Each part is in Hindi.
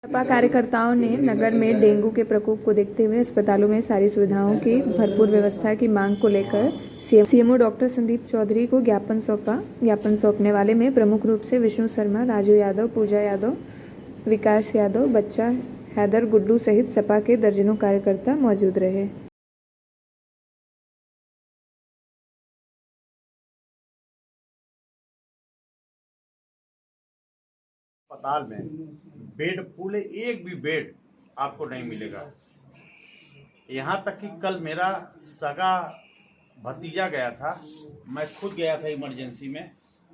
सपा कार्यकर्ताओं ने नगर में डेंगू के प्रकोप को देखते हुए अस्पतालों में सारी सुविधाओं की भरपूर व्यवस्था की मांग को लेकर सीएमओ डॉक्टर संदीप चौधरी को ज्ञापन सौंपा। ज्ञापन सौंपने वाले में प्रमुख रूप से विष्णु शर्मा, राजू यादव, पूजा यादव, विकास यादव, बच्चा हैदर, गुड्डू सहित सपा के दर्जनों कार्यकर्ता मौजूद रहे। अस्पताल में बेड फुल है, एक भी बेड आपको नहीं मिलेगा। यहाँ तक कि कल मेरा सगा भतीजा गया था, मैं खुद गया था इमरजेंसी में,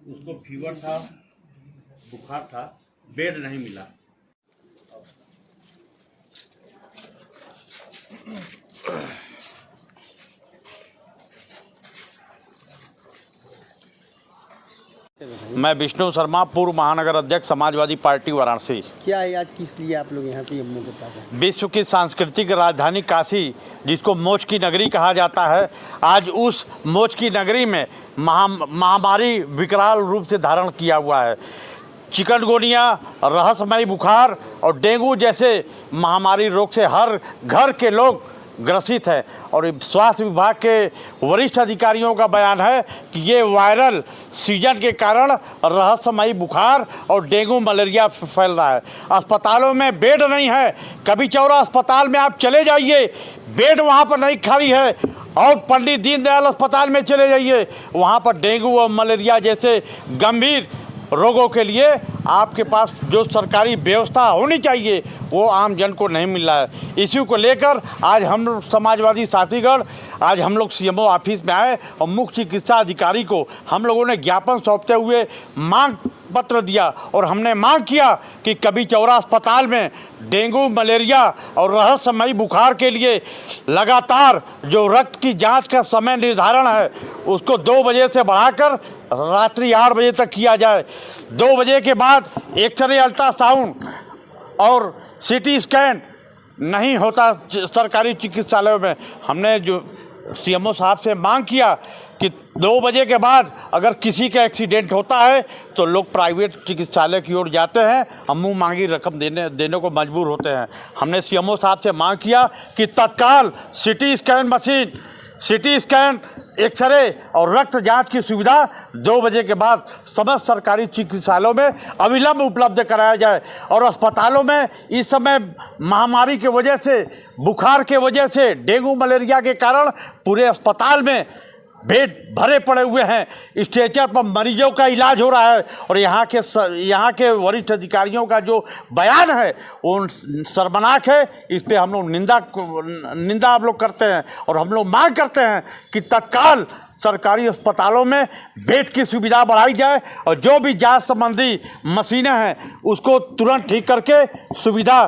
उसको फीवर था, बुखार था, बेड नहीं मिला। मैं विष्णु शर्मा, पूर्व महानगर अध्यक्ष, समाजवादी पार्टी, वाराणसी। क्या है आज किस लिए आप लोग यहाँ से सीएमओ के पास हैं? विश्व की सांस्कृतिक राजधानी काशी, जिसको मोक्ष की नगरी कहा जाता है, आज उस मोक्ष की नगरी में महामारी विकराल रूप से धारण किया हुआ है। चिकनगुनिया, रहस्यमयी बुखार और डेंगू जैसे महामारी रोग से हर घर के लोग ग्रसित है। और स्वास्थ्य विभाग के वरिष्ठ अधिकारियों का बयान है कि ये वायरल सीजन के कारण रहस्यमयी बुखार और डेंगू मलेरिया फैल रहा है। अस्पतालों में बेड नहीं है। कभी चौरा अस्पताल में आप चले जाइए, बेड वहाँ पर नहीं खाली है। और पंडित दीनदयाल अस्पताल में चले जाइए, वहाँ पर डेंगू और मलेरिया जैसे गंभीर रोगों के लिए आपके पास जो सरकारी व्यवस्था होनी चाहिए वो आम जन को नहीं मिल रहा है। इसी को लेकर आज हम लोग समाजवादी साथीगण आज हम लोग सीएमओ ऑफिस में आए और मुख्य चिकित्सा अधिकारी को हम लोगों ने ज्ञापन सौंपते हुए मांग पत्र दिया और हमने मांग किया कि कभी चौरा अस्पताल में डेंगू, मलेरिया और रहस्यमयी बुखार के लिए लगातार जो रक्त की जांच का समय निर्धारण है उसको 2 बजे से बढ़ाकर रात्रि 8 बजे तक किया जाए। 2 बजे के बाद एक्सरे, अल्ट्रासाउंड और सीटी स्कैन नहीं होता सरकारी चिकित्सालयों में। हमने जो सीएमओ साहब से मांग किया कि 2 बजे के बाद अगर किसी का एक्सीडेंट होता है तो लोग प्राइवेट चिकित्सालय की ओर जाते हैं और मुँह मांगी रकम देने को मजबूर होते हैं। हमने सीएमओ साहब से मांग किया कि तत्काल CT scan machine, CT scan, x ray और रक्त जांच की सुविधा 2 बजे के बाद समस्त सरकारी चिकित्सालयों में अविलंब उपलब्ध कराया जाए। और अस्पतालों में इस समय महामारी की वजह से, बुखार के वजह से, डेंगू मलेरिया के कारण पूरे अस्पताल में बेड भरे पड़े हुए हैं। स्ट्रेचर पर मरीजों का इलाज हो रहा है। और यहाँ के वरिष्ठ अधिकारियों का जो बयान है वो शर्मनाक है। इस पे हम लोग निंदा आप लोग करते हैं और हम लोग मांग करते हैं कि तत्काल सरकारी अस्पतालों में बेड की सुविधा बढ़ाई जाए और जो भी जांच संबंधी मशीनें हैं उसको तुरंत ठीक करके सुविधा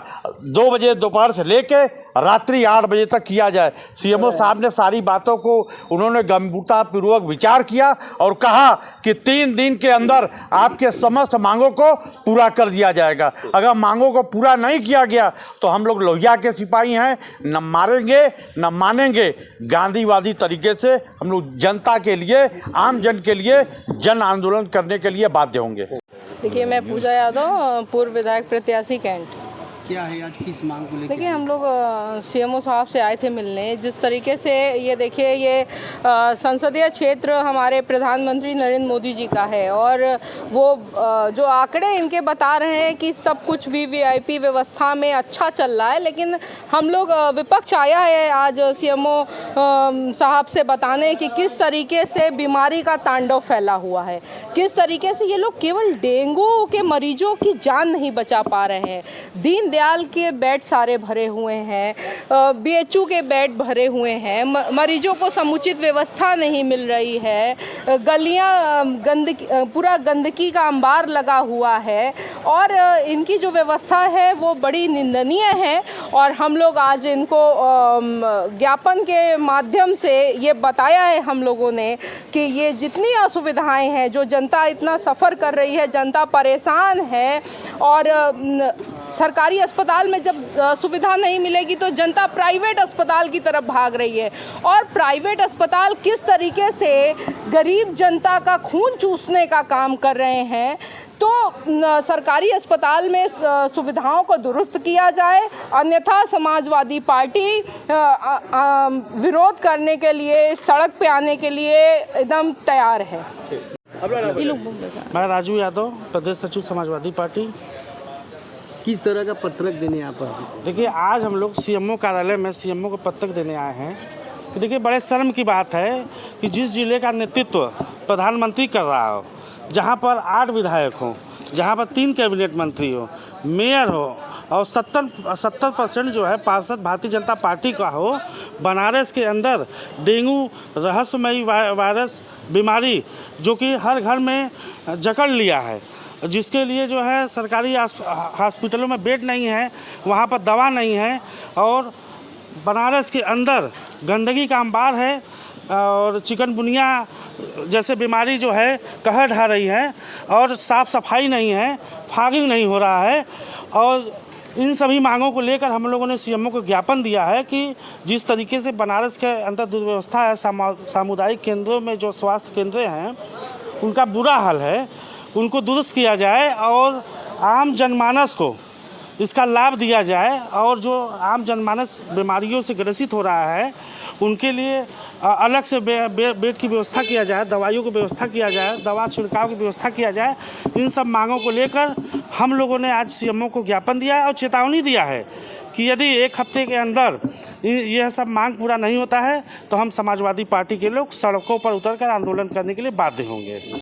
2 बजे दोपहर से लेके रात्रि 8 बजे तक किया जाए। सीएमओ साहब ने सारी बातों को उन्होंने गंभीरतापूर्वक विचार किया और कहा कि 3 दिन के अंदर आपके समस्त मांगों को पूरा कर दिया जाएगा। अगर मांगों को पूरा नहीं किया गया तो हम लोग लोहिया के सिपाही हैं, न मारेंगे न मानेंगे। गांधीवादी तरीके से हम लोग जनता के लिए, आम जन के लिए जन आंदोलन करने के लिए बाध्य होंगे। देखिए, मैं पूजा यादव, पूर्व विधायक प्रत्याशी कैंट। क्या है आज किस मांग को लेकर? देखिए, हम लोग सीएमओ साहब से आए थे मिलने। जिस तरीके से ये देखिए, ये संसदीय क्षेत्र हमारे प्रधानमंत्री नरेंद्र मोदी जी का है और वो जो आंकड़े इनके बता रहे हैं कि सब कुछ वीवीआईपी व्यवस्था में अच्छा चल रहा है, लेकिन हम लोग विपक्ष आया है आज सीएमओ साहब से बताने कि किस तरीके से बीमारी का तांडव फैला हुआ है, किस तरीके से ये लोग केवल डेंगू के मरीजों की जान नहीं बचा पा रहे हैं। दीनदयाल के बेड सारे भरे हुए हैं, बीएचयू के बेड भरे हुए हैं, मरीजों को समुचित व्यवस्था नहीं मिल रही है, गलियां पूरा गंदगी का अंबार लगा हुआ है और इनकी जो व्यवस्था है वो बड़ी निंदनीय है। और हम लोग आज इनको ज्ञापन के माध्यम से ये बताया है हम लोगों ने कि ये जितनी असुविधाएं हैं, जो जनता इतना सफ़र कर रही है, जनता परेशान है और सरकारी अस्पताल में जब सुविधा नहीं मिलेगी तो जनता प्राइवेट अस्पताल की तरफ भाग रही है। और प्राइवेट अस्पताल किस तरीके से गरीब जनता का खून चूसने का काम कर रहे हैं तो सरकारी अस्पताल में सुविधाओं को दुरुस्त किया जाए, अन्यथा समाजवादी पार्टी विरोध करने के लिए, सड़क पे आने के लिए एकदम तैयार है। मैं राजू यादव, प्रदेश सचिव समाजवादी पार्टी। किस तरह का पत्रक देने आप आए? देखिए, आज हम लोग सीएमओ कार्यालय में सीएमओ को पत्रक देने आए हैं। कि देखिए, बड़े शर्म की बात है कि जिस जिले का नेतृत्व प्रधानमंत्री कर रहा हो, जहां पर 8 विधायक हों, जहां पर 3 कैबिनेट मंत्री हो, मेयर हो और 70% जो है पार्षद भारतीय जनता पार्टी का हो, बनारस के अंदर डेंगू रहस्यमयी वायरस बीमारी जो कि हर घर में जकड़ लिया है, जिसके लिए जो है सरकारी हॉस्पिटलों में बेड नहीं है, वहाँ पर दवा नहीं है और बनारस के अंदर गंदगी का अंबार है और चिकनगुनिया जैसे बीमारी जो है कहर ढा रही है और साफ़ सफाई नहीं है, फॉगिंग नहीं हो रहा है। और इन सभी मांगों को लेकर हम लोगों ने सीएमओ को ज्ञापन दिया है कि जिस तरीके से बनारस के अंदर दुर्व्यवस्था है, सामुदायिक केंद्रों में जो स्वास्थ्य केंद्र हैं उनका बुरा हाल है, उनको दुरुस्त किया जाए और आम जनमानस को इसका लाभ दिया जाए और जो आम जनमानस बीमारियों से ग्रसित हो रहा है उनके लिए अलग से बेड की व्यवस्था किया जाए, दवाइयों की व्यवस्था किया जाए, दवा छिड़काव की व्यवस्था किया जाए। इन सब मांगों को लेकर हम लोगों ने आज सीएमओ को ज्ञापन दिया है और चेतावनी दिया है कि यदि 1 हफ्ते के अंदर यह सब मांग पूरा नहीं होता है तो हम समाजवादी पार्टी के लोग सड़कों पर उतरकर आंदोलन करने के लिए बाध्य होंगे।